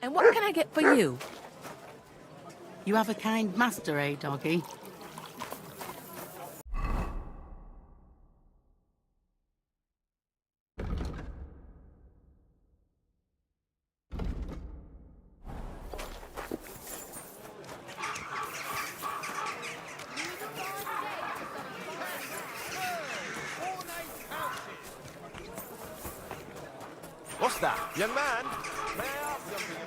And what can I get for you? You have a kind master, eh, doggy? What's that? Young man? May I ask something?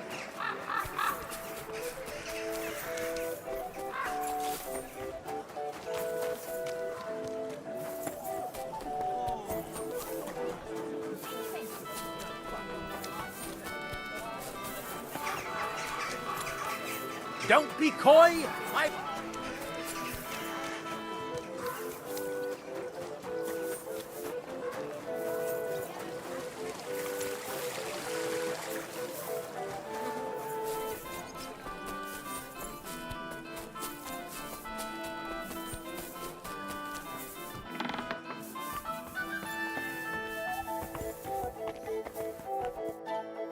Don't be coy.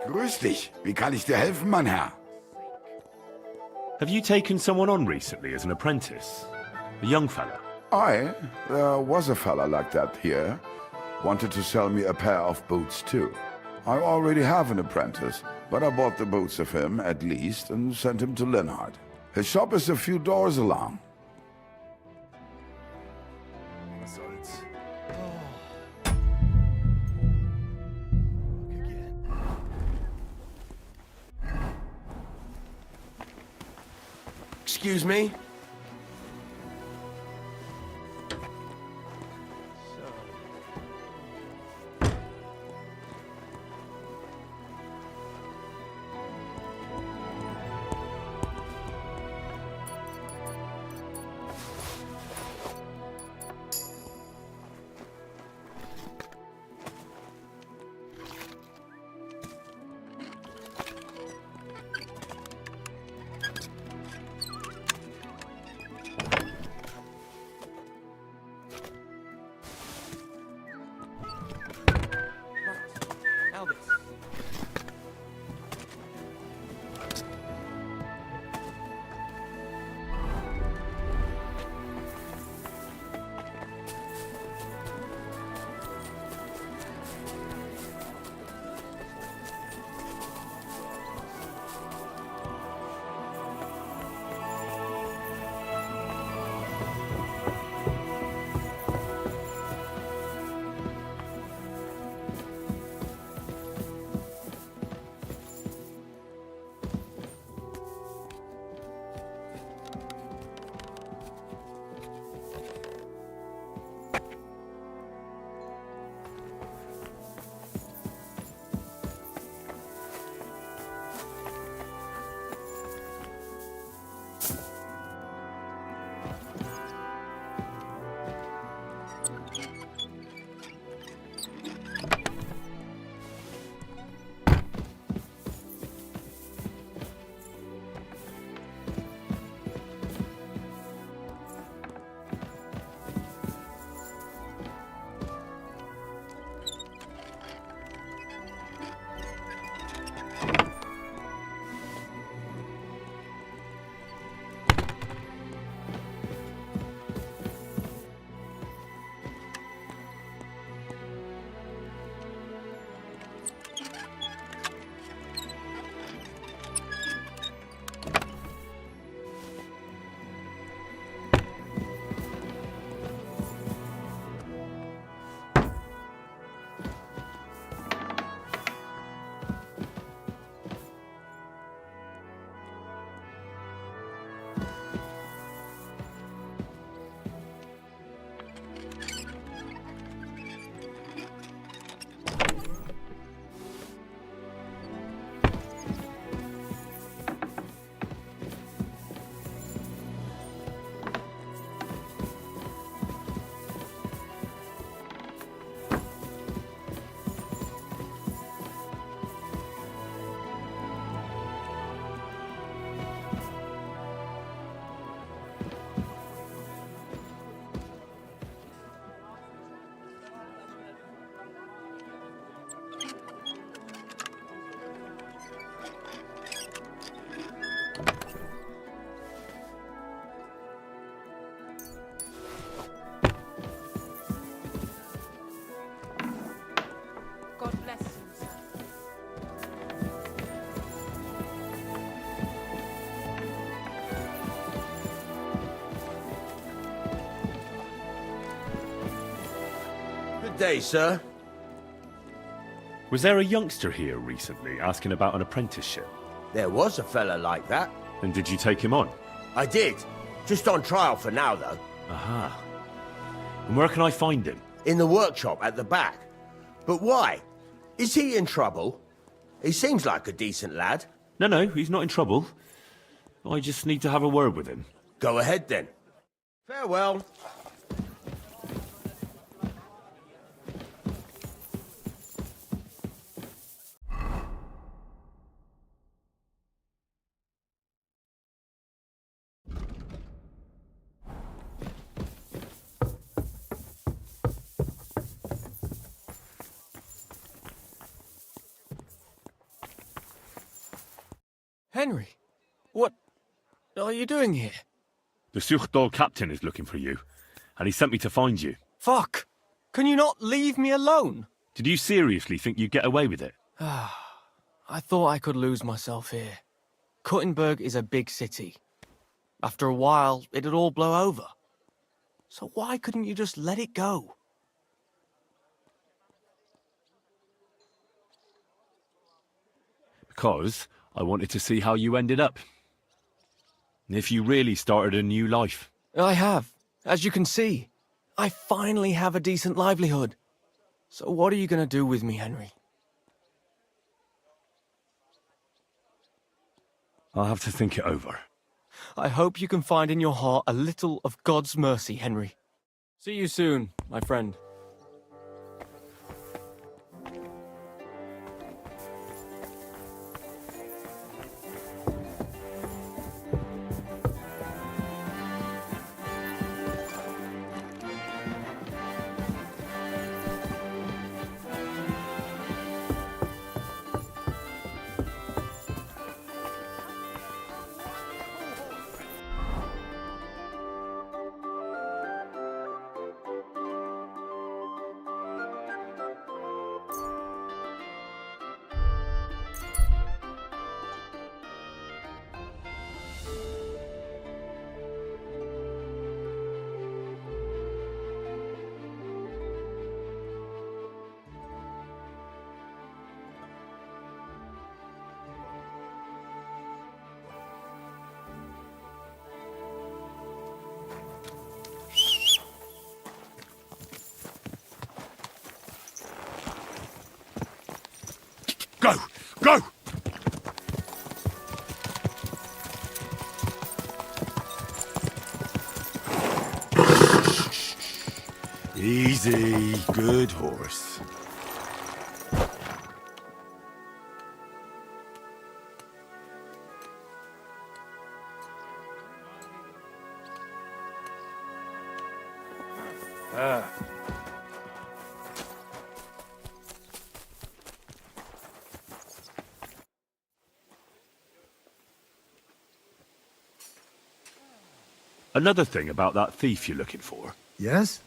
Grüß dich. Wie kann ich dir helfen, mein Herr? Have you taken someone on recently as an apprentice? A young fella? There was a fella like that here. Wanted to sell me a pair of boots too. I already have an apprentice, but I bought the boots of him at least and sent him to Linhart. His shop is a few doors along. Was soll's? Excuse me? Good day, sir. Was there a youngster here recently asking about an apprenticeship? There was a fella like that. And did you take him on? I did. Just on trial for now, though. Aha. And where can I find him? In the workshop at the back. But why? Is he in trouble? He seems like a decent lad. No, he's not in trouble. I just need to have a word with him. Go ahead, then. Farewell. Henry, what are you doing here? The Suchdol captain is looking for you, and he sent me to find you. Fuck! Can you not leave me alone? Did you seriously think you'd get away with it? I thought I could lose myself here. Kuttenberg is a big city. After a while, it'd all blow over. So why couldn't you just let it go? Because I wanted to see how you ended up. If you really started a new life. I have. As you can see, I finally have a decent livelihood. So what are you going to do with me, Henry? I'll have to think it over. I hope you can find in your heart a little of God's mercy, Henry. See you soon, my friend. Go! Go! Easy. Good horse. Another thing about that thief you're looking for. Yes?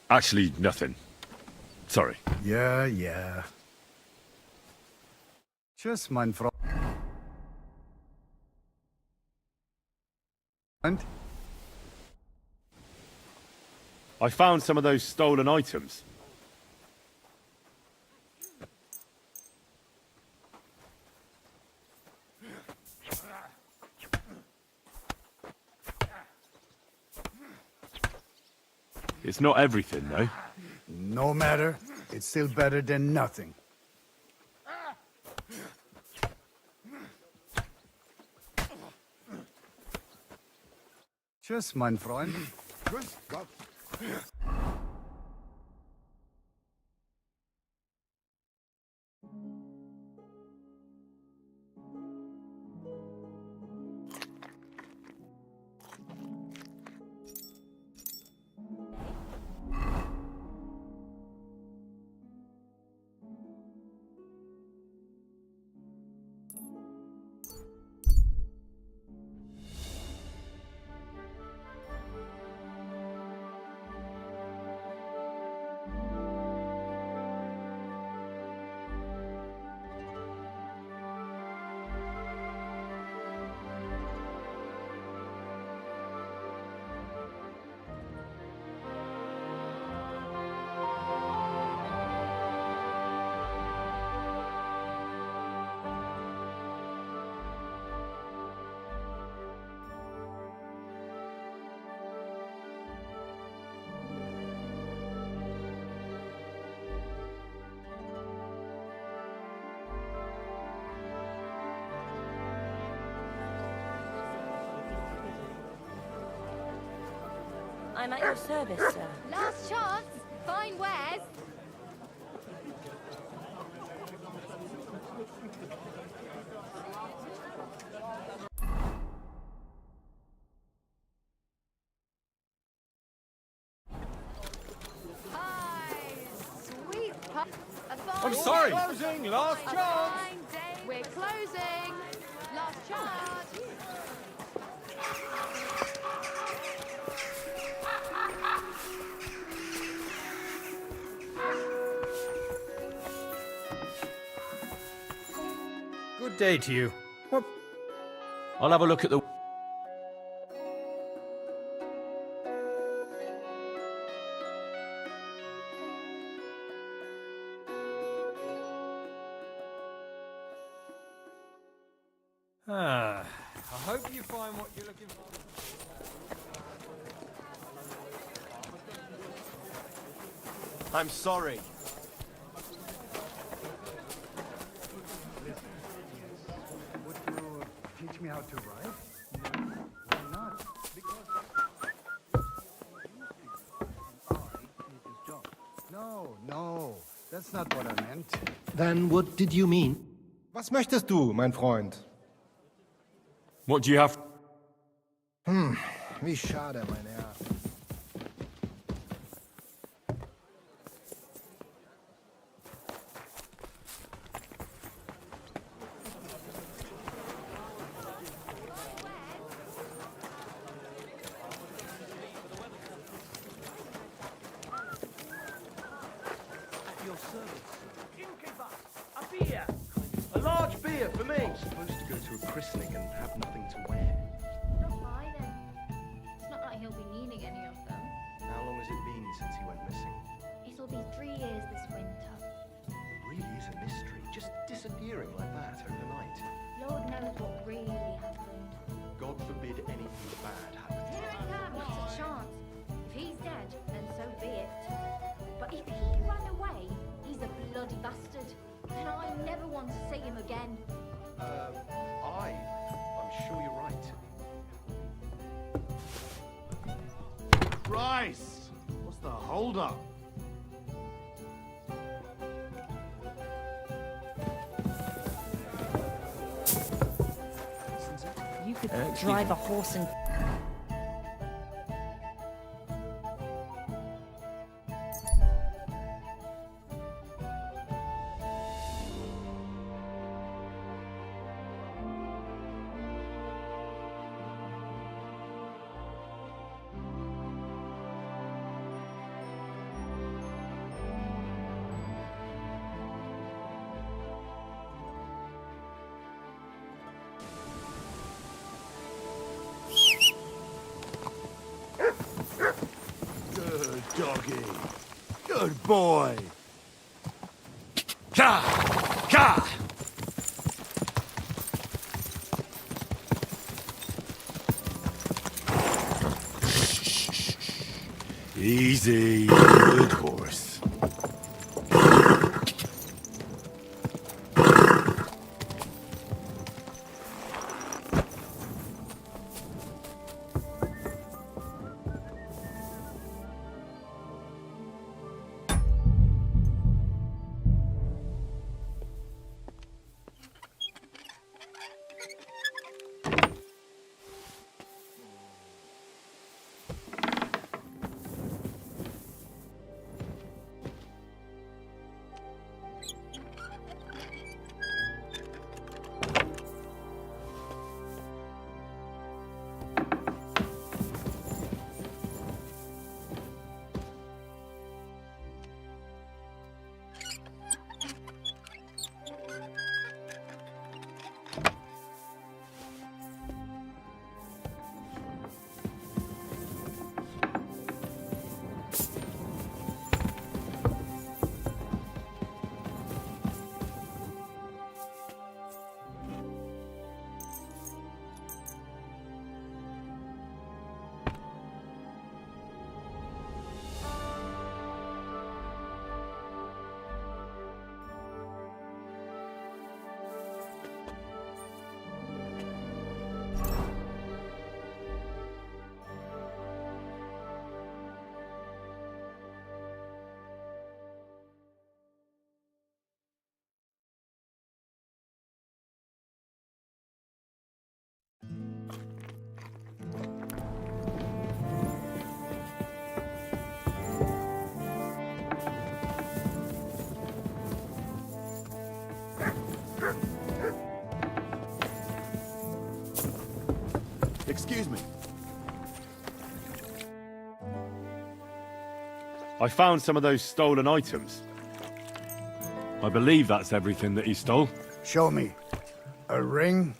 Actually, nothing. Sorry. Yeah. Tschüss, mein Freund. I found some of those stolen items. It's not everything, though. No matter. It's still better than nothing. Tschüss, mein Freund. Grüß Gott. I'm at your service, sir. Last chance. Fine wares. Hi, sweet pup. I'm sorry. Closing. Last chance. We're closing. Last chance. Good day to you. What? I'll have a look at the... I hope you find what you're looking for. I'm sorry. Would you teach me how to ride? Why not? Because I need this job. No, that's not what I meant. Then what did you mean? Was möchtest du, mein Freund? What do you have? Wie schade, mein Herr. At your service. Incubus. A beer. A large beer for me. Supposed to go to a christening and have nothing to wear. Not mine then. It's not like he'll be needing any of them. How long has it been since he went missing? It'll be 3 years this winter. It really is a mystery, just disappearing like that overnight. Lord knows what really happened. God forbid anything bad happens. Not a chance. If he's dead, then so be it. But if he ran away, he's a bloody bastard. And I never want to see him again. I'm sure you're right. Christ! What's the hold-up? You could drive a horse and... Good doggy. Good boy. Ka! Ka! Easy, good horse. I found some of those stolen items. I believe that's everything that he stole. Show me. A ring,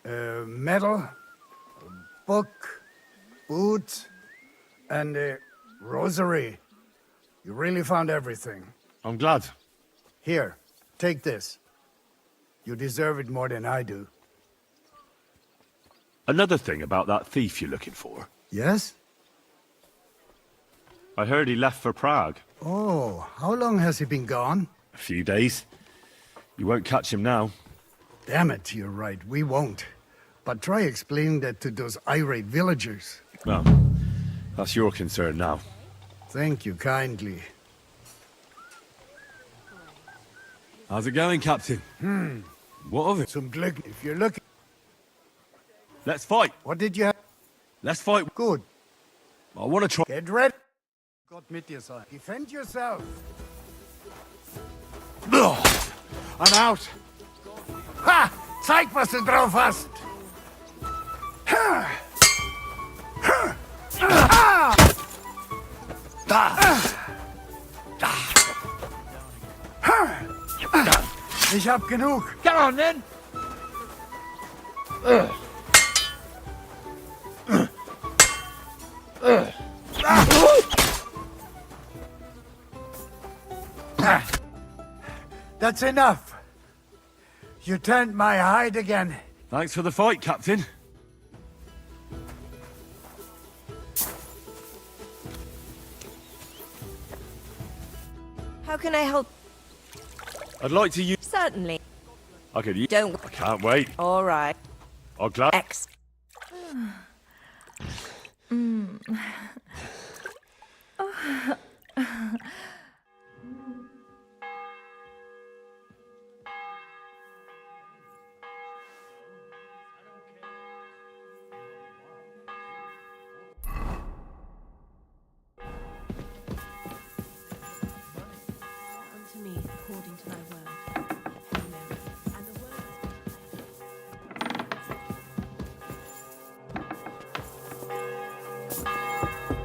a medal, a book, boots, and a rosary. You really found everything. I'm glad. Here, take this. You deserve it more than I do. Another thing about that thief you're looking for. Yes? I heard he left for Prague. Oh, how long has he been gone? A few days. You won't catch him now. Damn it, you're right, we won't. But try explaining that to those irate villagers. Well, that's your concern now. Thank you kindly. How's it going, Captain? What of it? Some Glück if you're looking. Let's fight. What did you have? Let's fight. Good. I want to try. Get ready. Gott mit dir sein. Defend yourself. I'm out. Ha! Zeig, was du drauf hast! Ha! Ha! Ah! Ha! Ich hab genug. Get on then! That's enough. You turned my hide again. Thanks for the fight, Captain. How can I help? I'd like to use. Certainly. I could use. Don't. I can't wait. All right. I'll glad. X. Unto me according to thy word. Amen. And the word has been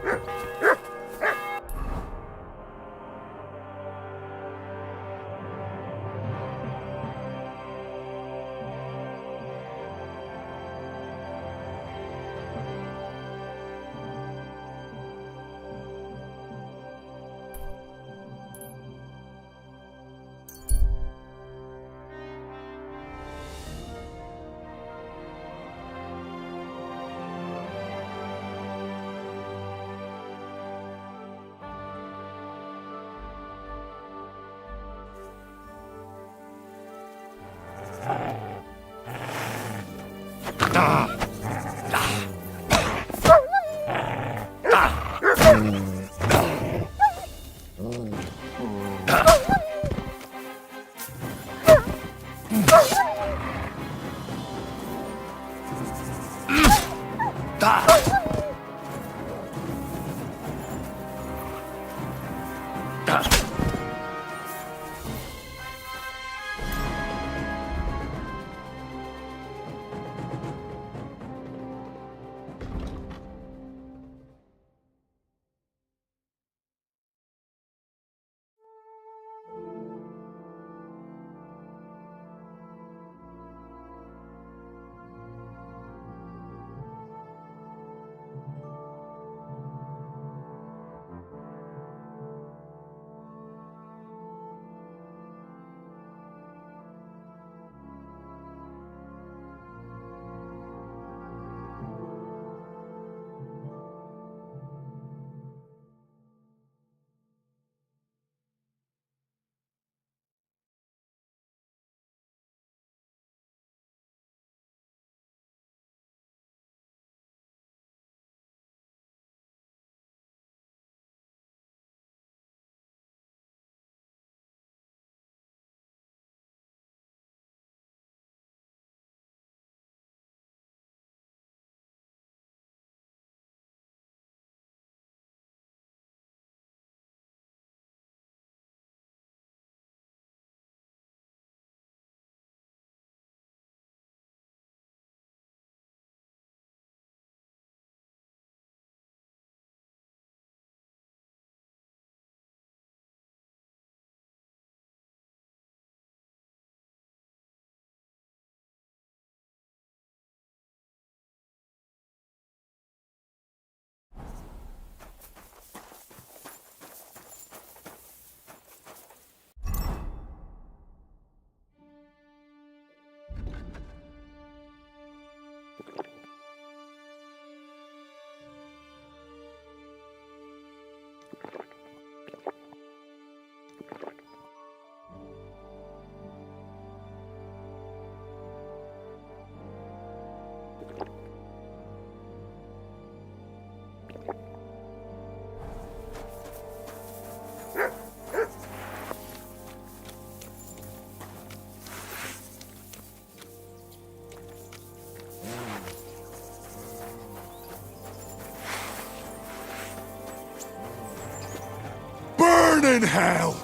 Burn in hell!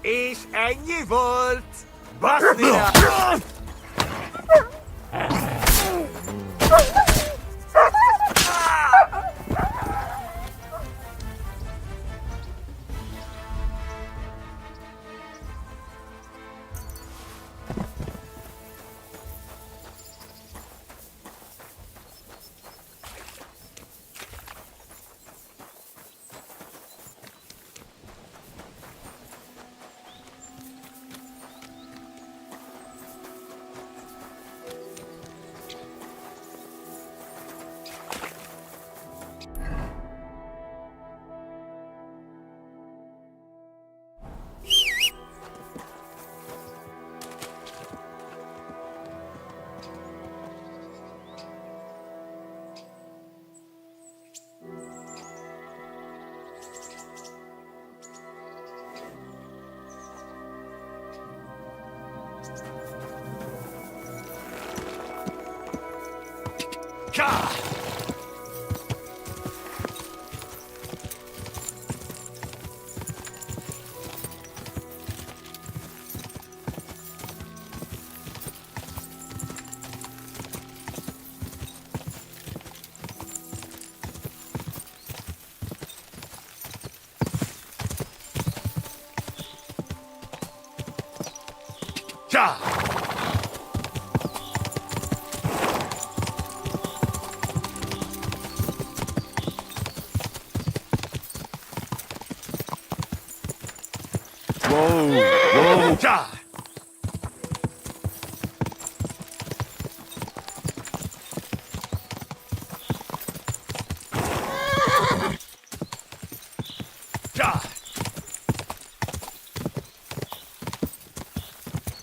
Ich eingewolt! Was wieder?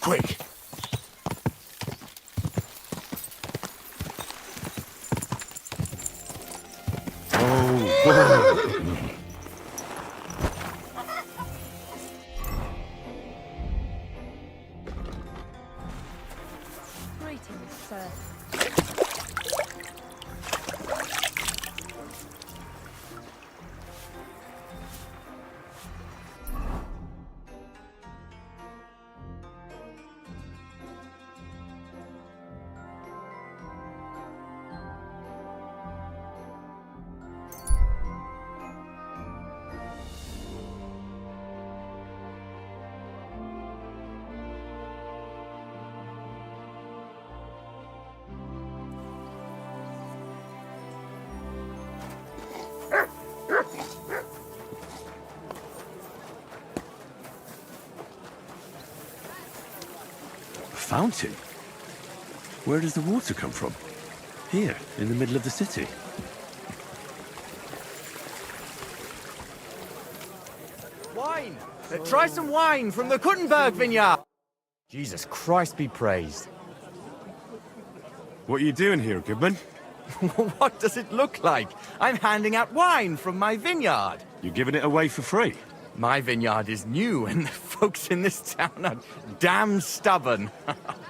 Quick! Greetings, sir. Fountain? Where does the water come from? Here, in the middle of the city. Wine! Try some wine from the Kuttenberg vineyard! Jesus Christ be praised. What are you doing here, Goodman? What does it look like? I'm handing out wine from my vineyard. You're giving it away for free? My vineyard is new, and the folks in this town are damn stubborn.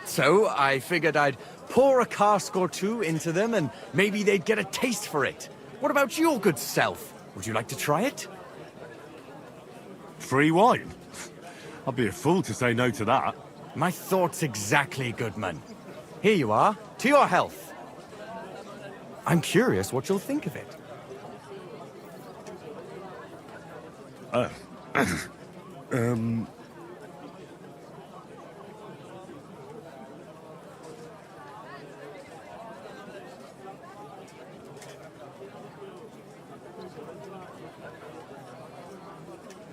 So I figured I'd pour a cask or two into them, and maybe they'd get a taste for it. What about your good self? Would you like to try it? Free wine? I'd be a fool to say no to that. My thoughts exactly, Goodman. Here you are. To your health. I'm curious what you'll think of it.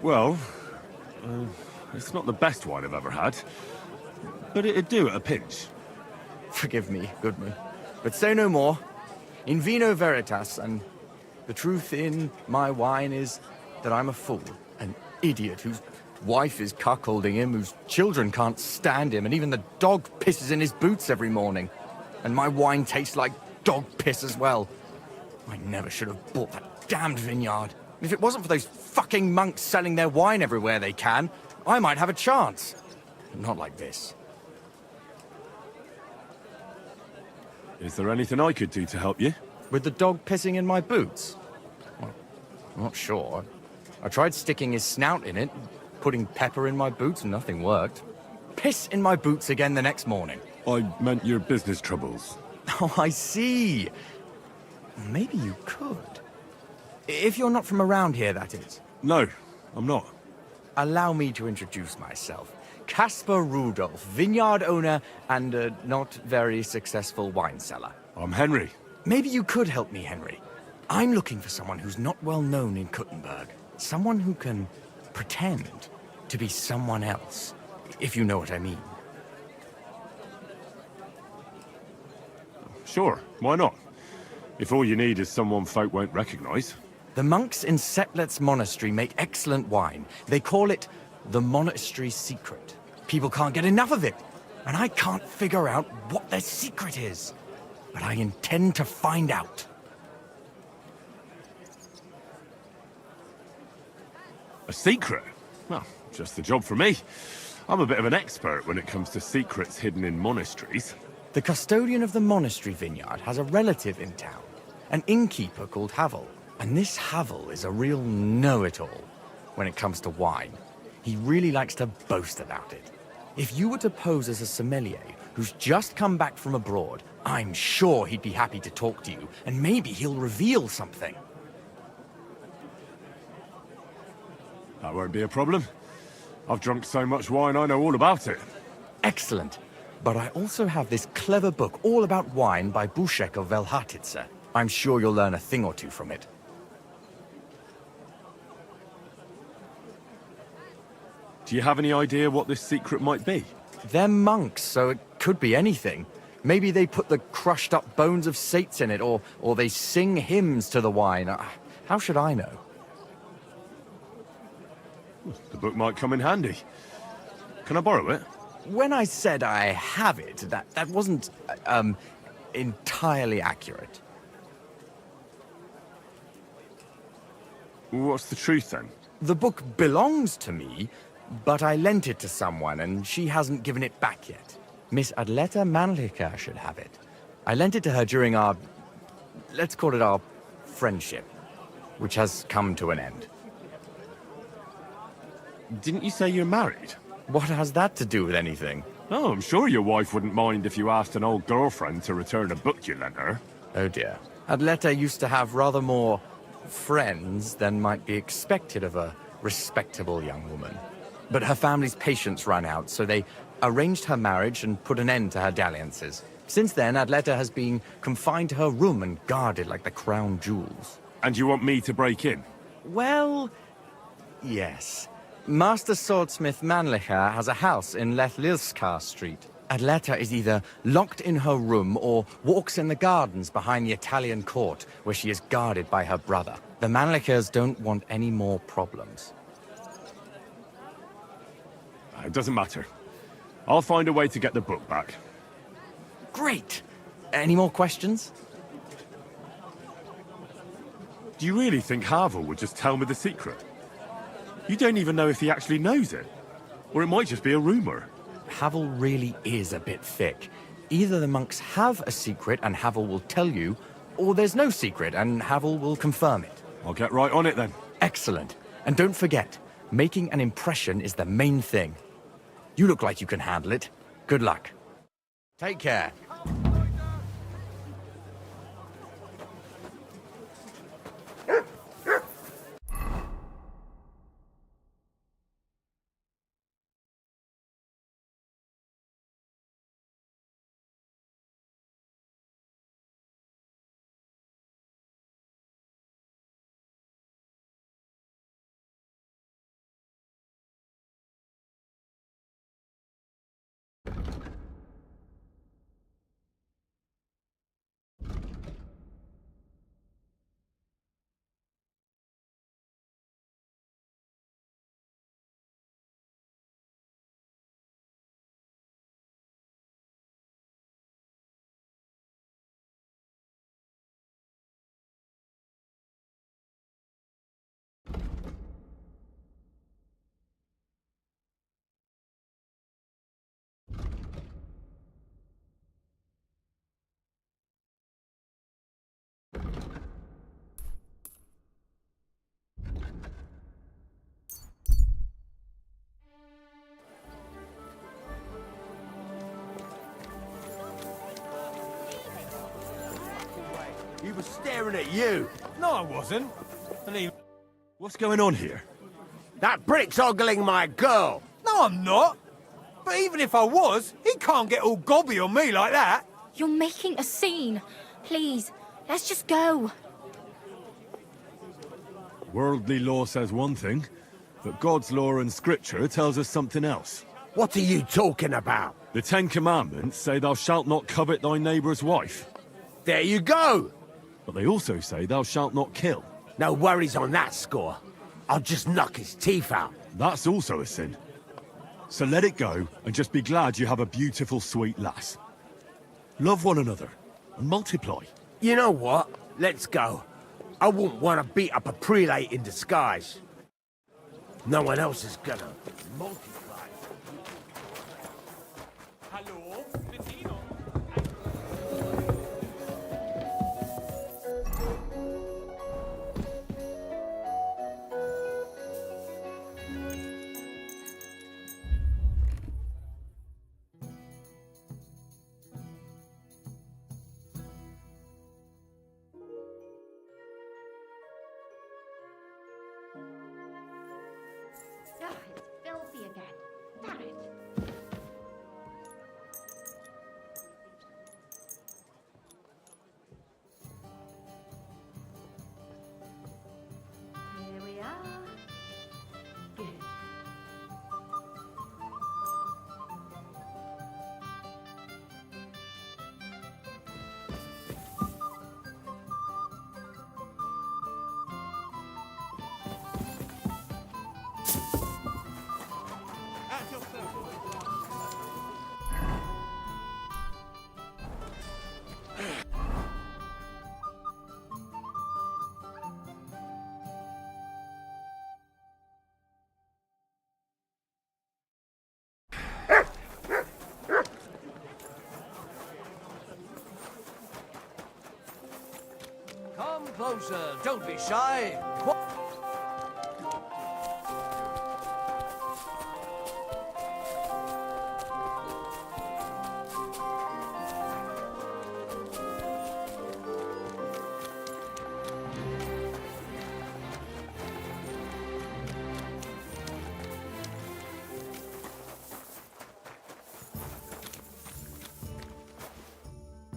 Well, it's not the best wine I've ever had, but it'd do at a pinch. Forgive me, Goodman. But say no more. In vino veritas, and the truth in my wine is that I'm a fool, an idiot whose wife is cuckolding him, whose children can't stand him, and even the dog pisses in his boots every morning. And my wine tastes like dog piss as well. I never should have bought that damned vineyard. If it wasn't for those fucking monks selling their wine everywhere they can, I might have a chance. Not like this. Is there anything I could do to help you? With the dog pissing in my boots? Well, I'm not sure. I tried sticking his snout in it, putting pepper in my boots, and nothing worked. Piss in my boots again the next morning. I meant your business troubles. Oh, I see. Maybe you could. If you're not from around here, that is. No, I'm not. Allow me to introduce myself. Caspar Rudolph, vineyard owner and a not very successful wine seller. I'm Henry. Maybe you could help me, Henry. I'm looking for someone who's not well known in Kuttenberg. Someone who can pretend to be someone else, if you know what I mean. Sure, why not? If all you need is someone folk won't recognize. The monks in Setlets Monastery make excellent wine. They call it the monastery secret. People can't get enough of it, and I can't figure out what their secret is. But I intend to find out. A secret? Well, just the job for me. I'm a bit of an expert when it comes to secrets hidden in monasteries. The custodian of the monastery vineyard has a relative in town, an innkeeper called Havel. And this Havel is a real know-it-all when it comes to wine. He really likes to boast about it. If you were to pose as a sommelier who's just come back from abroad, I'm sure he'd be happy to talk to you, and maybe he'll reveal something. That won't be a problem. I've drunk so much wine I know all about it. Excellent. But I also have this clever book all about wine by Buschek of Velhartitze. I'm sure you'll learn a thing or two from it. Do you have any idea what this secret might be? They're monks, so it could be anything. Maybe they put the crushed up bones of saints in it, or they sing hymns to the wine. How should I know? The book might come in handy. Can I borrow it? When I said I have it, that wasn't, entirely accurate. What's the truth then? The book belongs to me, but I lent it to someone, and she hasn't given it back yet. Miss Adleta Mannlicher should have it. I lent it to her during our, let's call it our friendship, which has come to an end. Didn't you say you're married? What has that to do with anything? Oh, I'm sure your wife wouldn't mind if you asked an old girlfriend to return a book you lent her. Oh dear. Adleta used to have rather more friends than might be expected of a respectable young woman. But her family's patience ran out, so they arranged her marriage and put an end to her dalliances. Since then, Adleta has been confined to her room and guarded like the crown jewels. And you want me to break in? Well, yes. Master Swordsmith Mannlicher has a house in Lethlilskar Street. Adleta is either locked in her room or walks in the gardens behind the Italian court, where she is guarded by her brother. The Mannlichers don't want any more problems. It doesn't matter. I'll find a way to get the book back. Great! Any more questions? Do you really think Havel would just tell me the secret? You don't even know if he actually knows it. Or it might just be a rumor. Havel really is a bit thick. Either the monks have a secret and Havel will tell you, or there's no secret and Havel will confirm it. I'll get right on it then. Excellent. And don't forget, making an impression is the main thing. You look like you can handle it. Good luck. Take care. He was staring at you. No, I wasn't. And he... What's going on here? That brick's ogling my girl. No, I'm not. But even if I was, he can't get all gobby on me like that. You're making a scene. Please, let's just go. Worldly law says one thing, but God's law and scripture tells us something else. What are you talking about? The Ten Commandments say thou shalt not covet thy neighbour's wife. There you go. But they also say thou shalt not kill. No worries on that score. I'll just knock his teeth out. That's also a sin. So let it go, and just be glad you have a beautiful, sweet lass. Love one another, and multiply. You know what? Let's go. I wouldn't want to beat up a prelate in disguise. No one else is gonna multiply. Hello, Ah, it's filthy again. Damn it. Here we are. Good. come closer. Don't be shy.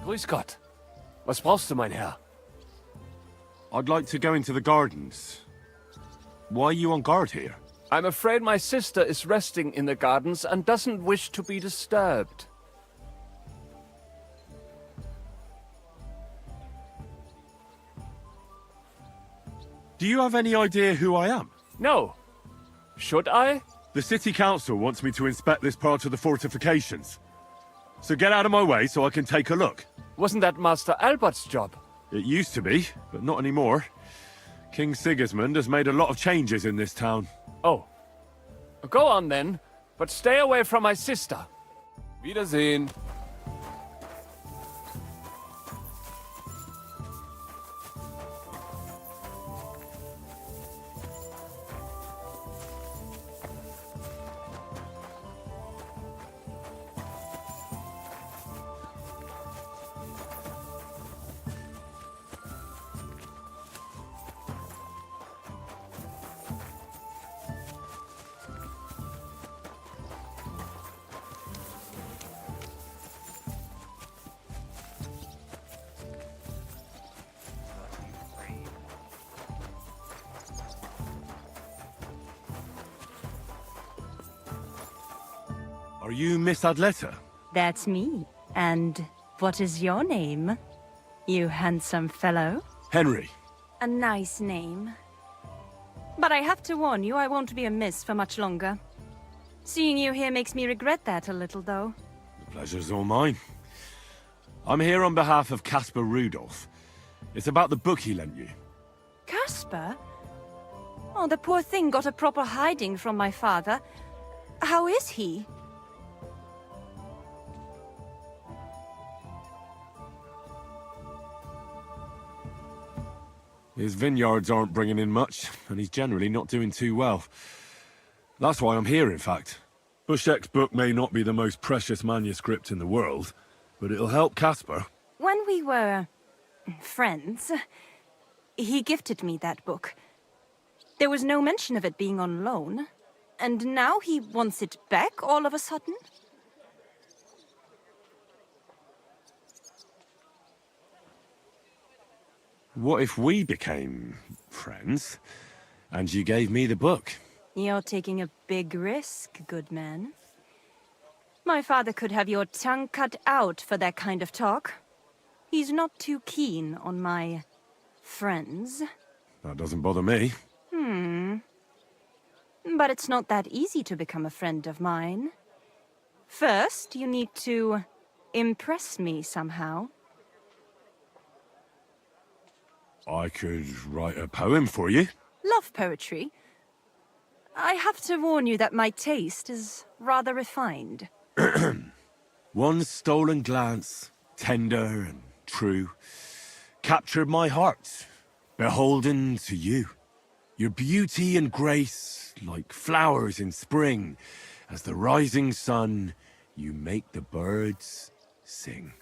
Grüß Gott. Was brauchst du, mein Herr? I'd like to go into the gardens. Why are you on guard here? I'm afraid my sister is resting in the gardens and doesn't wish to be disturbed. Do you have any idea who I am? No. Should I? The city council wants me to inspect this part of the fortifications. So get out of my way so I can take a look. Wasn't that Master Albert's job? It used to be, but not anymore. King Sigismund has made a lot of changes in this town. Oh. Go on then, but stay away from my sister. Wiedersehen. Are you Miss Adleta? That's me. And what is your name, you handsome fellow? Henry. A nice name. But I have to warn you, I won't be a miss for much longer. Seeing you here makes me regret that a little, though. The pleasure's all mine. I'm here on behalf of Caspar Rudolph. It's about the book he lent you. Caspar? Oh, the poor thing got a proper hiding from my father. How is he? His vineyards aren't bringing in much, and he's generally not doing too well. That's why I'm here, in fact. Bushek's book may not be the most precious manuscript in the world, but it'll help Caspar. When we were friends. He gifted me that book. There was no mention of it being on loan. And now he wants it back all of a sudden? What if we became friends, and you gave me the book? You're taking a big risk, good man. My father could have your tongue cut out for that kind of talk. He's not too keen on my friends. That doesn't bother me. But it's not that easy to become a friend of mine. First, you need to impress me somehow. I could write a poem for you. Love poetry. I have to warn you that my taste is rather refined. One stolen glance, tender and true, captured my heart, beholden to you. Your beauty and grace, like flowers in spring, as the rising sun, you make the birds sing.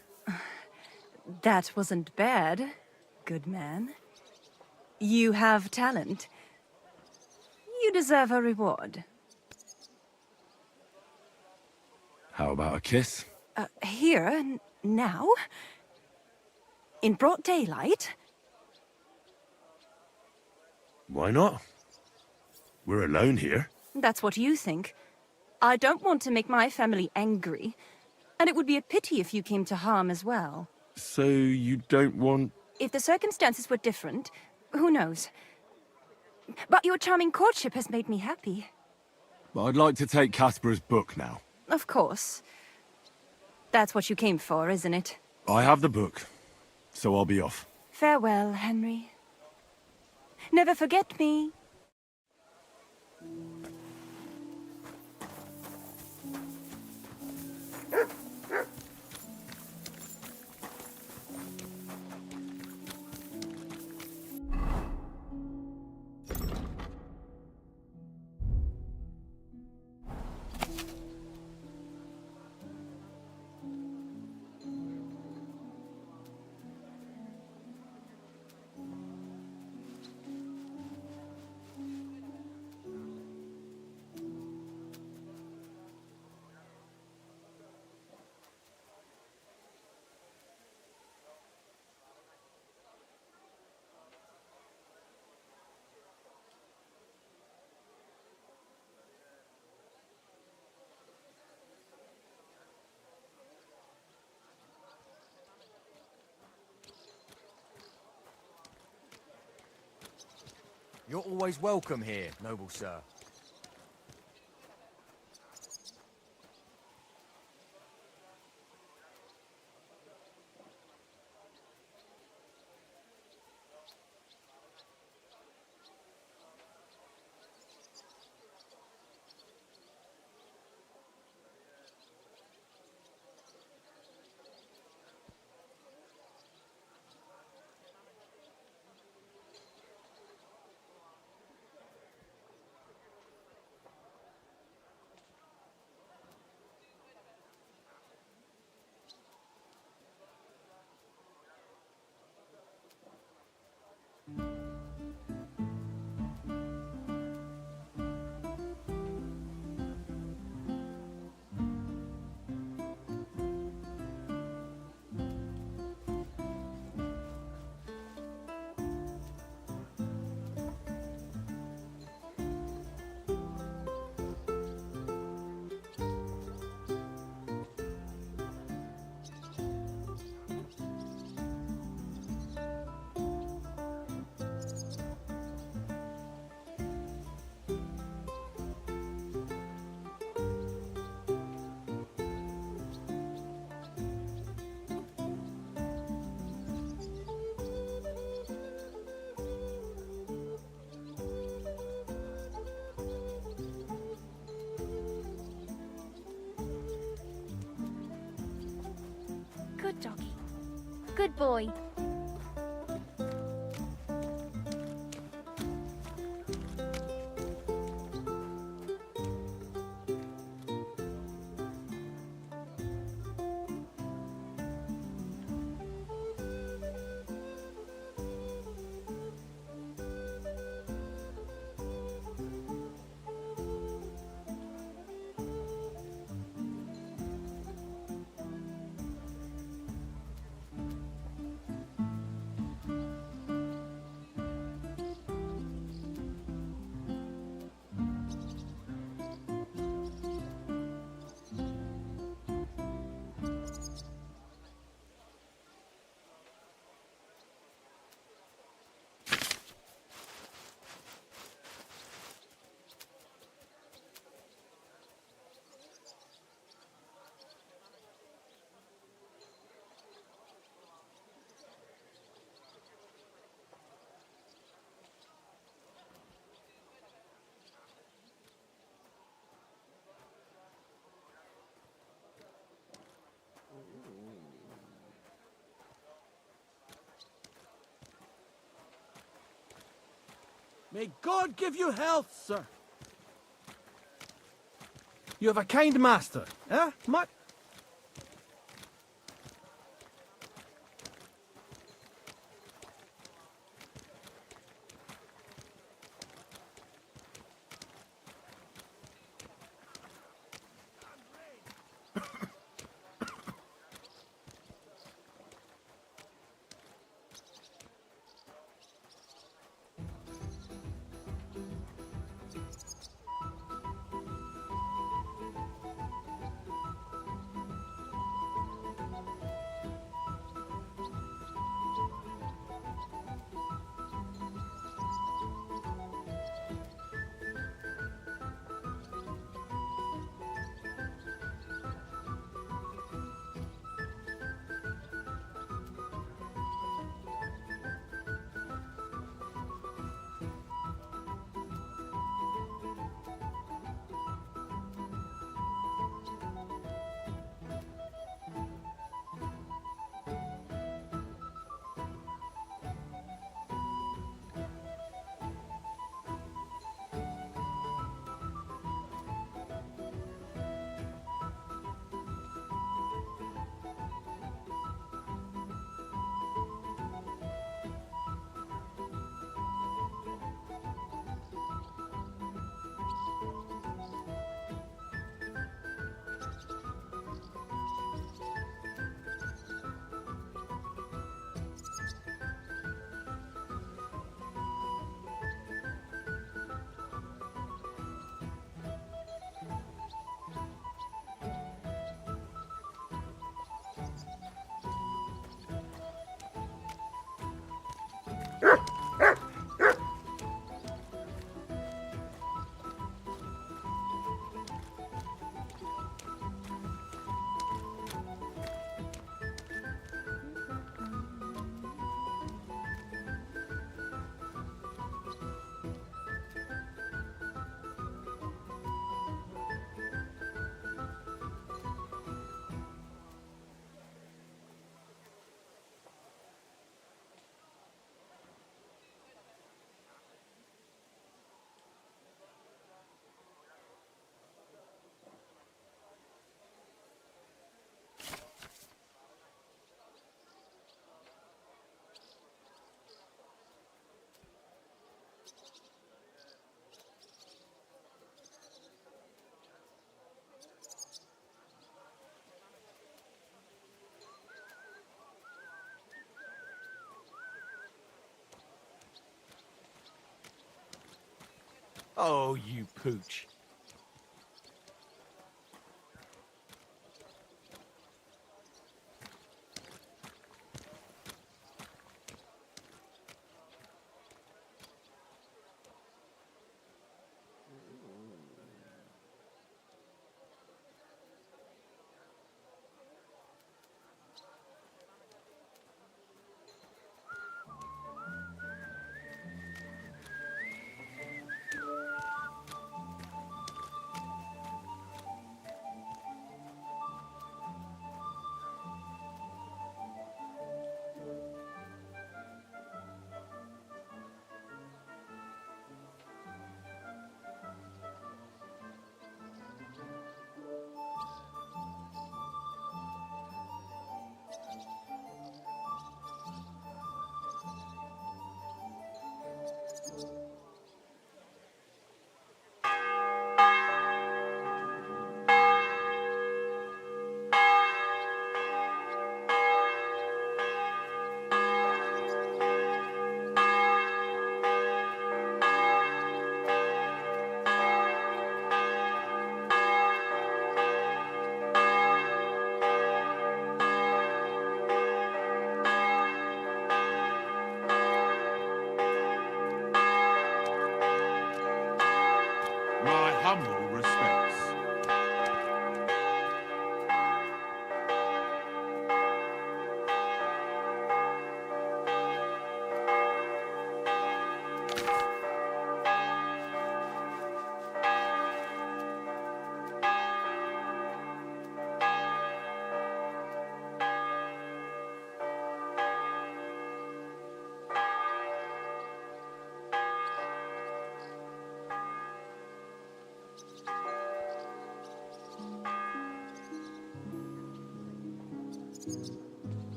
That wasn't bad, good man. You have talent. You deserve a reward. How about a kiss? Here, now? In broad daylight? Why not? We're alone here. That's what you think. I don't want to make my family angry. And it would be a pity if you came to harm as well. So you don't want... If the circumstances were different, who knows? But your charming courtship has made me happy. But I'd like to take Casper's book now. Of course. That's what you came for, isn't it? I have the book, so I'll be off. Farewell, Henry. Never forget me. You're always welcome here, noble sir. Good doggy. Good boy. May God give you health, sir. You have a kind master, eh? Much. Oh, you pooch.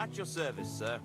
At your service, sir.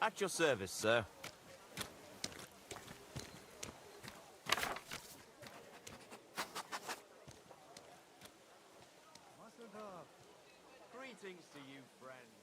At your service, sir. Greetings to you, friend.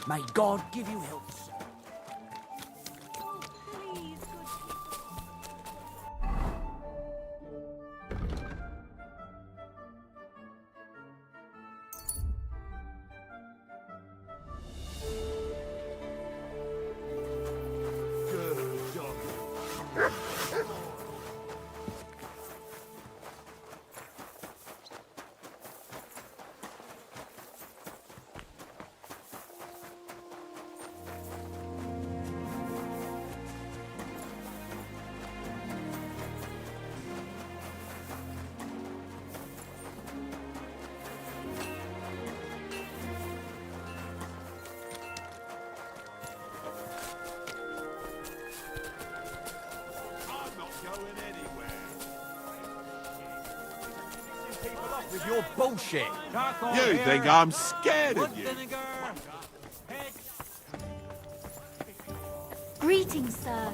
May God give you health, sir. Please, good off with your bullshit. You think I'm scared of you? Greetings, sir.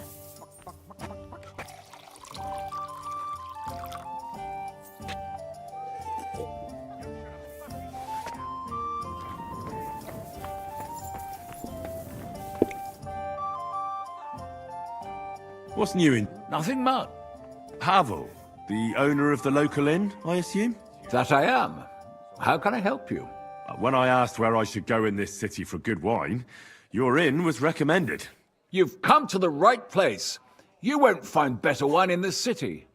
What's new in Nothing much. Pavel, the owner of the local inn, I assume? That I am. How can I help you? When I asked where I should go in this city for good wine, your inn was recommended. You've come to the right place. You won't find better wine in this city.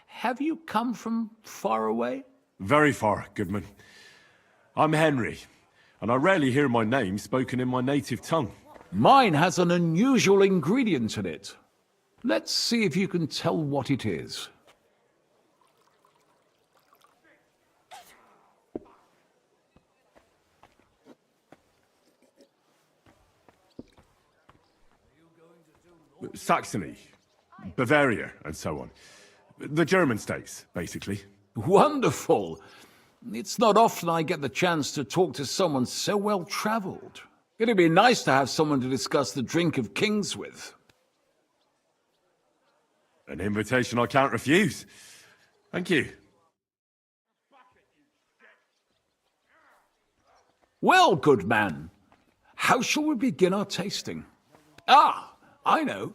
Have you come from far away? Very far, Goodman. I'm Henry, and I rarely hear my name spoken in my native tongue. Mine has an unusual ingredient in it. Let's see if you can tell what it is. Saxony, Bavaria, and so on. The German states, basically. Wonderful. It's not often I get the chance to talk to someone so well-traveled. It'd be nice to have someone to discuss the drink of kings with. An invitation I can't refuse. Thank you. Well, good man, how shall we begin our tasting? Ah, I know.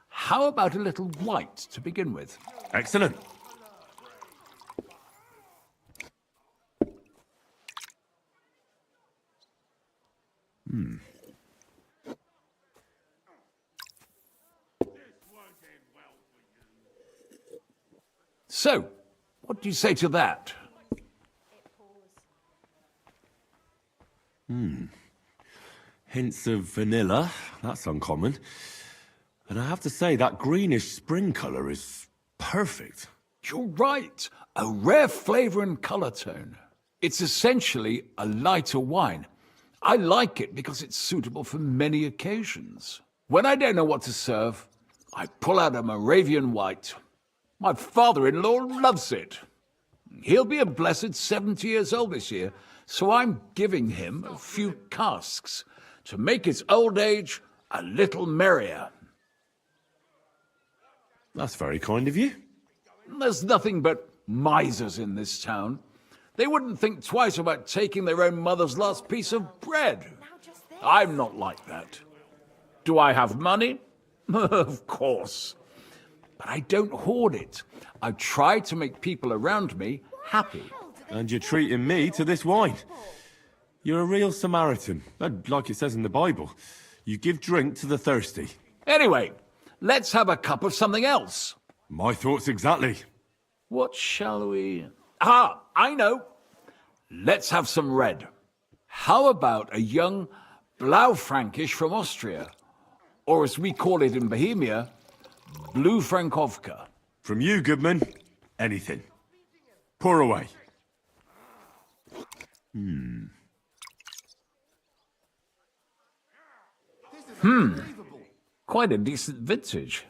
How about a little white to begin with? Excellent. So, what do you say to that? Hints of vanilla. That's uncommon. And I have to say, that greenish spring colour is perfect. You're right. A rare flavor and color tone. It's essentially a lighter wine. I like it because it's suitable for many occasions. When I don't know what to serve, I pull out a Moravian white. My father-in-law loves it. He'll be a blessed 70 years old this year, so I'm giving him a few casks to make his old age a little merrier. That's very kind of you. There's nothing but misers in this town. They wouldn't think twice about taking their own mother's last piece of bread. I'm not like that. Do I have money? Of course. But I don't hoard it. I try to make people around me happy. And you're treating me to this wine. You're a real Samaritan. And like it says in the Bible, you give drink to the thirsty. Anyway, let's have a cup of something else. My thoughts exactly. What shall we... Ah, I know. Let's have some red. How about a young Blaufränkisch from Austria? Or as we call it in Bohemia, Blue Frankovka. From you, Goodman, anything. Pour away. Quite a decent vintage.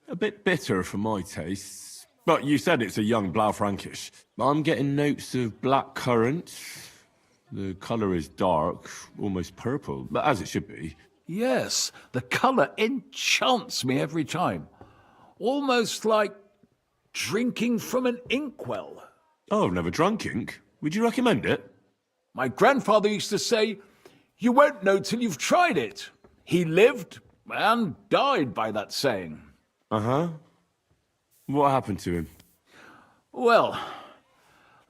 A bit bitter for my tastes. But you said it's a young Blaufränkisch. I'm getting notes of black currant. The colour is dark, almost purple, but as it should be. Yes, the color enchants me every time. Almost like drinking from an inkwell. Oh, I've never drunk ink. Would you recommend it? My grandfather used to say, "You won't know till you've tried it." He lived and died by that saying. Uh-huh. What happened to him? Well,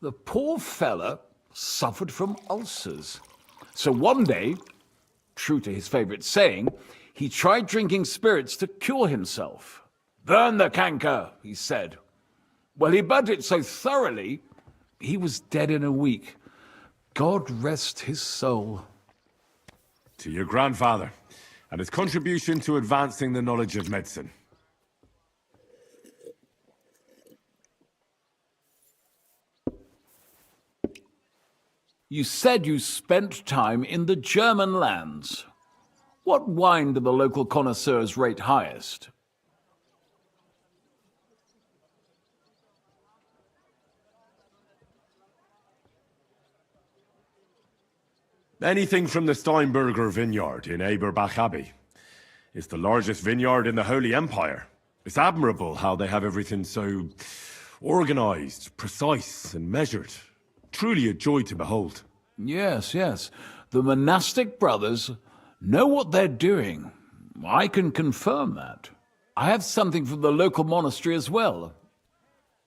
the poor fella suffered from ulcers. So one day, true to his favorite saying, he tried drinking spirits to cure himself. "Burn the canker," he said. Well, he burnt it so thoroughly, he was dead in a week. God rest his soul. To your grandfather, and his contribution to advancing the knowledge of medicine. You said you spent time in the German lands. What wine do the local connoisseurs rate highest? Anything from the Steinberger vineyard in Eberbach Abbey. It's the largest vineyard in the Holy Empire. It's admirable how they have everything so organized, precise, and measured. Truly a joy to behold. Yes, yes. The monastic brothers know what they're doing. I can confirm that. I have something from the local monastery as well.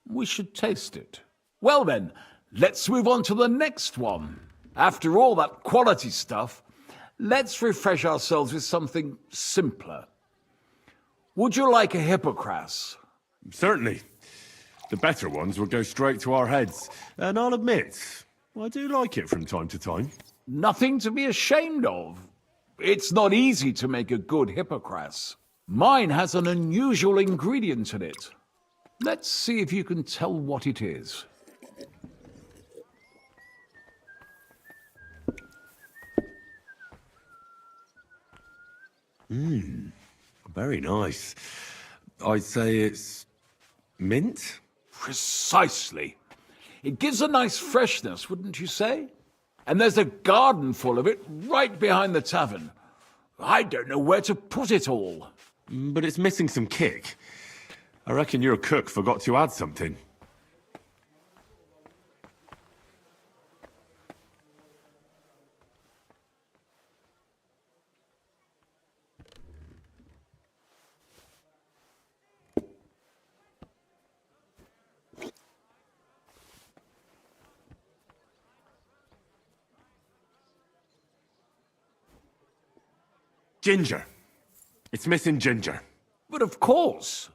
We should taste it. Well then, let's move on to the next one. After all that quality stuff, let's refresh ourselves with something simpler. Would you like a Hippocras? Certainly. The better ones will go straight to our heads. And I'll admit, I do like it from time to time. Nothing to be ashamed of. It's not easy to make a good Hippocras. Mine has an unusual ingredient in it. Let's see if you can tell what it is. Very nice. I'd say it's mint? Precisely. It gives a nice freshness, wouldn't you say? And there's a garden full of it right behind the tavern. I don't know where to put it all. But it's missing some kick. I reckon your cook forgot to add something. Ginger. It's missing ginger. But of course.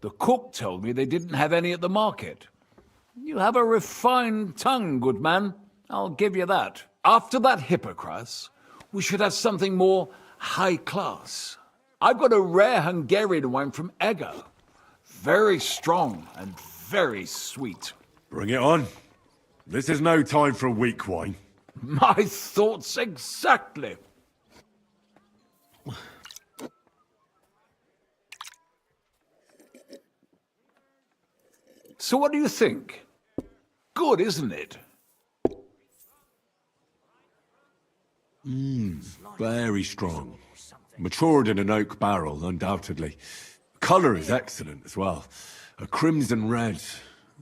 The cook told me they didn't have any at the market. You have a refined tongue, good man. I'll give you that. After that Hippocras, we should have something more high class. I've got a rare Hungarian wine from Eger. Very strong and very sweet. Bring it on. This is no time for weak wine. My thoughts exactly. So what do you think? Good, isn't it? Very strong. Matured in an oak barrel, undoubtedly. Colour is excellent as well. A crimson red.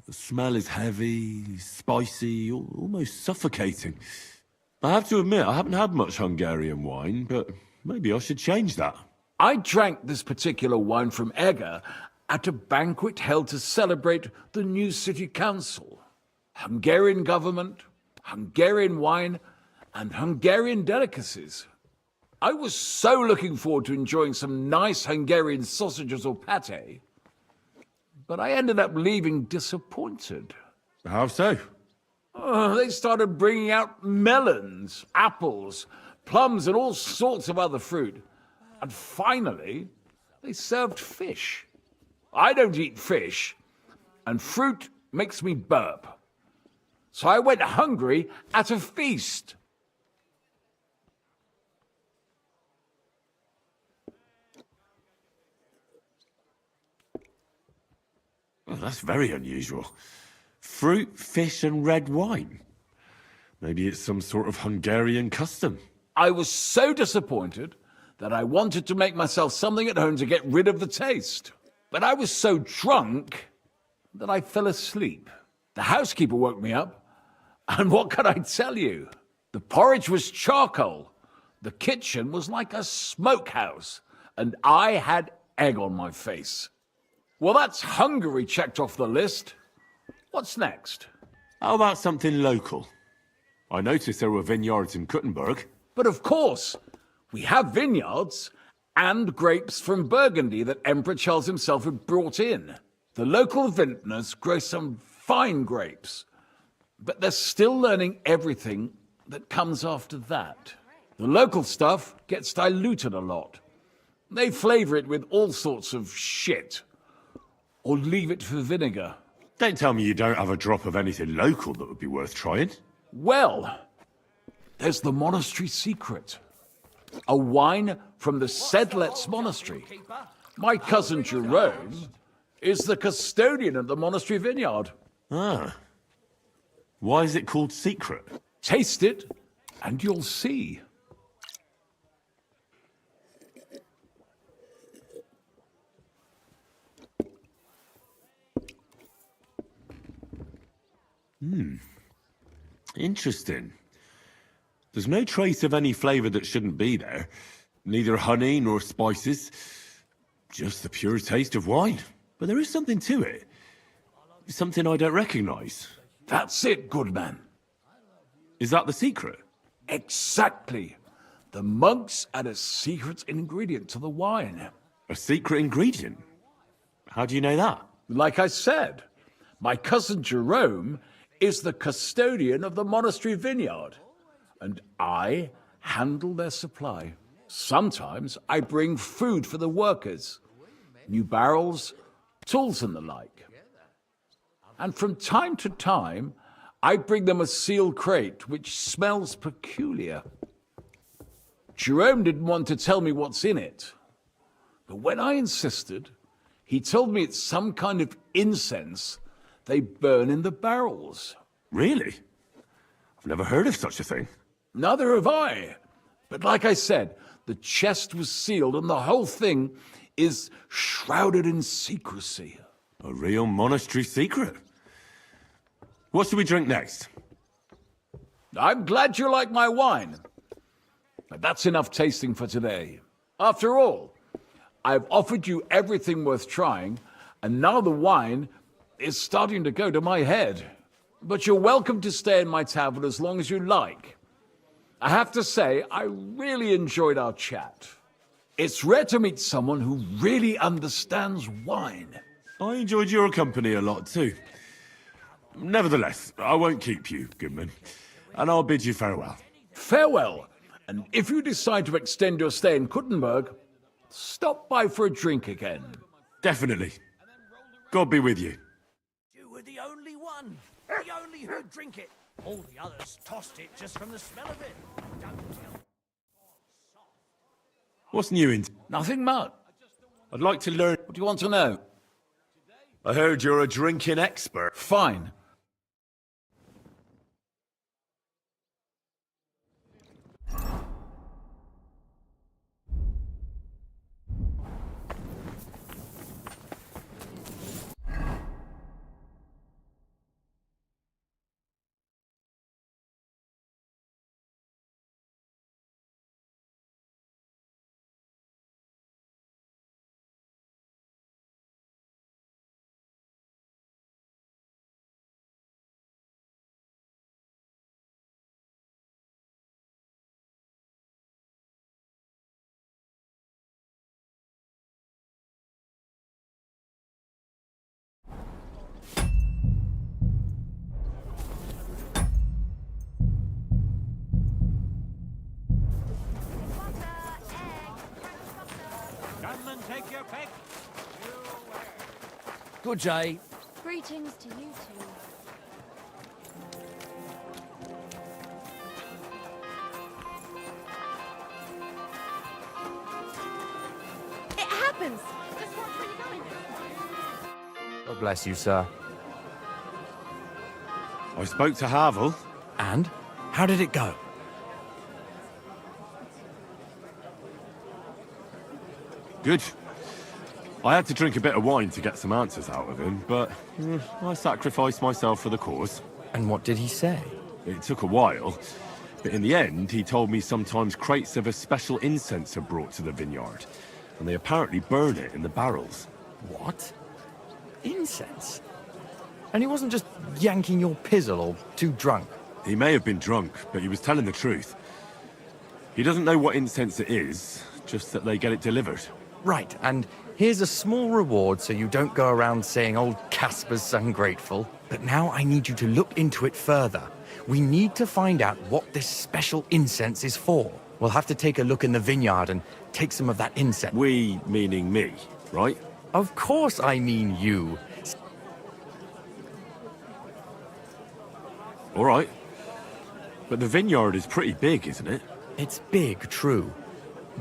The smell is heavy, spicy, almost suffocating. I have to admit, I haven't had much Hungarian wine, but maybe I should change that. I drank this particular wine from Eger at a banquet held to celebrate the new city council. Hungarian government, Hungarian wine, and Hungarian delicacies. I was so looking forward to enjoying some nice Hungarian sausages or pate, but I ended up leaving disappointed. How so? They started bringing out melons, apples, plums, and all sorts of other fruit. And finally, they served fish. I don't eat fish, and fruit makes me burp. So I went hungry at a feast. Well, that's very unusual. Fruit, fish, and red wine. Maybe it's some sort of Hungarian custom. I was so disappointed that I wanted to make myself something at home to get rid of the taste. But I was so drunk that I fell asleep. The housekeeper woke me up, and what can I tell you? The porridge was charcoal. The kitchen was like a smokehouse, and I had egg on my face. Well, that's Hungary checked off the list. What's next? How about something local? I noticed there were vineyards in Kuttenberg. But of course, we have vineyards and grapes from Burgundy that Emperor Charles himself had brought in. The local vintners grow some fine grapes, but they're still learning everything that comes after that. The local stuff gets diluted a lot. They flavor it with all sorts of shit, or leave it for vinegar. Don't tell me you don't have a drop of anything local that would be worth trying. Well, there's the monastery secret. A wine from the Sedlets Monastery. My cousin Jerome is the custodian of the monastery vineyard. Ah. Why is it called secret? Taste it, and you'll see. Interesting. There's no trace of any flavour that shouldn't be there. Neither honey nor spices. Just the pure taste of wine. But there is something to it. Something I don't recognise. That's it, good man. Is that the secret? Exactly. The monks add a secret ingredient to the wine. A secret ingredient? How do you know that? Like I said, my cousin Jerome is the custodian of the monastery vineyard, and I handle their supply. Sometimes I bring food for the workers, new barrels, tools and the like. And from time to time, I bring them a sealed crate which smells peculiar. Jerome didn't want to tell me what's in it, but when I insisted, he told me it's some kind of incense they burn in the barrels. Really? I've never heard of such a thing. Neither have I. But like I said, the chest was sealed and the whole thing is shrouded in secrecy. A real monastery secret. What should we drink next? I'm glad you like my wine. But that's enough tasting for today. After all, I've offered you everything worth trying, and now the wine is starting to go to my head. But you're welcome to stay in my tavern as long as you like. I have to say, I really enjoyed our chat. It's rare to meet someone who really understands wine. I enjoyed your company a lot too. Nevertheless, I won't keep you, Goodman, and I'll bid you farewell. Farewell, and if you decide to extend your stay in Kuttenberg, stop by for a drink again. Definitely. God be with you. You were the only one. The only who'd drink it. All the others tossed it just from the smell of it. Don't tell. What's new in... Nothing much. I'd like to learn... What do you want to know? I heard you're a drinking expert. Fine. Take your pick. Good day. Greetings to you two. It happens! Just watch where you're going. God bless you, sir. I spoke to Havel. And? How did it go? Good. I had to drink a bit of wine to get some answers out of him, but I sacrificed myself for the cause. And what did he say? It took a while, but in the end, he told me sometimes crates of a special incense are brought to the vineyard, and they apparently burn it in the barrels. What? Incense? And he wasn't just yanking your pizzle or too drunk? He may have been drunk, but he was telling the truth. He doesn't know what incense it is, just that they get it delivered. Right, and here's a small reward so you don't go around saying old Casper's ungrateful. But now I need you to look into it further. We need to find out what this special incense is for. We'll have to take a look in the vineyard and take some of that incense. We, meaning me, right? Of course I mean you. All right. But the vineyard is pretty big, isn't it? It's big, true.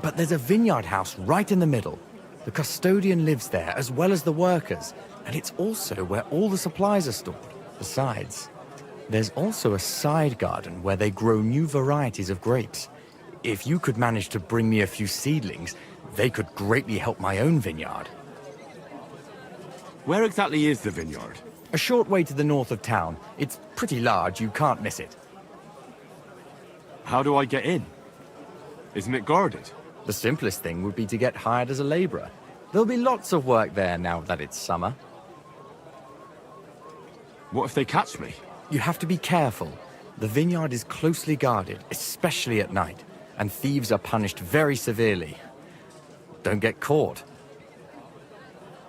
But there's a vineyard house right in the middle. The custodian lives there, as well as the workers. And it's also where all the supplies are stored. Besides, There's also a side garden where they grow new varieties of grapes. If you could manage to bring me a few seedlings, they could greatly help my own vineyard. Where exactly is the vineyard? A short way to the north of town. It's pretty large, you can't miss it. How do I get in? Isn't it guarded? The simplest thing would be to get hired as a laborer. There'll be lots of work there now that it's summer. What if they catch me? You have to be careful. The vineyard is closely guarded, especially at night, and thieves are punished very severely. Don't get caught.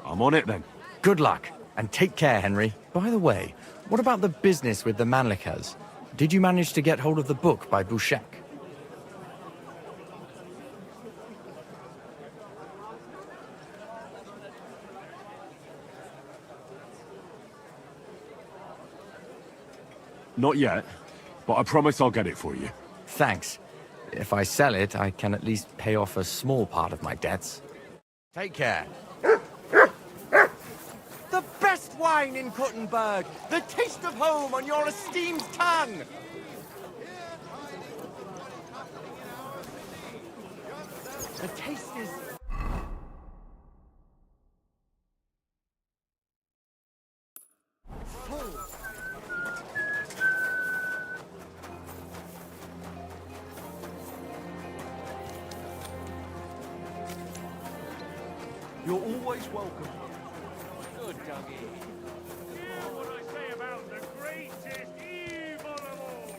I'm on it then. Good luck, and take care, Henry. By the way, what about the business with the Manlikas? Did you manage to get hold of the book by Bouchek? Not yet, but I promise I'll get it for you. Thanks. If I sell it, I can at least pay off a small part of my debts. Take care. The best wine in Kuttenberg! The taste of home on your esteemed tongue! The taste is... full. You're always welcome. Good, Dougie. What would I say about the greatest evil of all?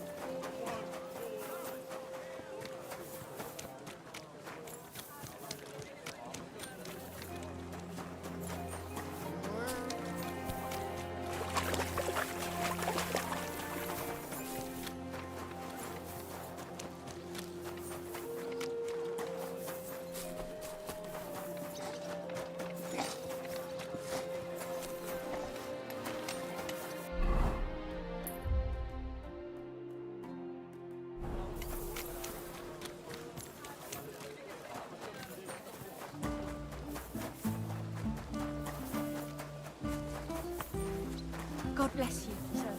God bless you, sir.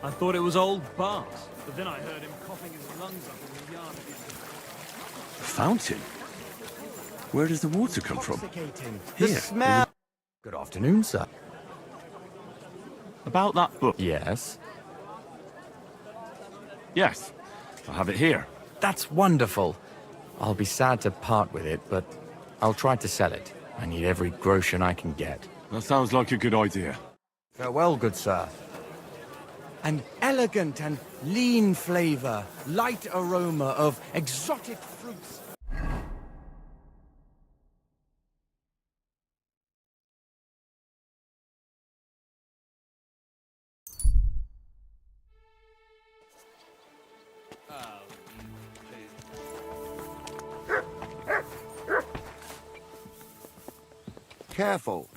I thought it was old Bart, but then I heard him coughing his lungs up in the yard again. A fountain? Where does the water come from? The Here. smell... Good afternoon, sir. About that book? Yes? Yes. I have it here. That's wonderful. I'll be sad to part with it, but I'll try to sell it. I need every groschen I can get. That sounds like a good idea. Farewell, good sir. An elegant and lean flavor, light aroma of exotic fruits. Careful.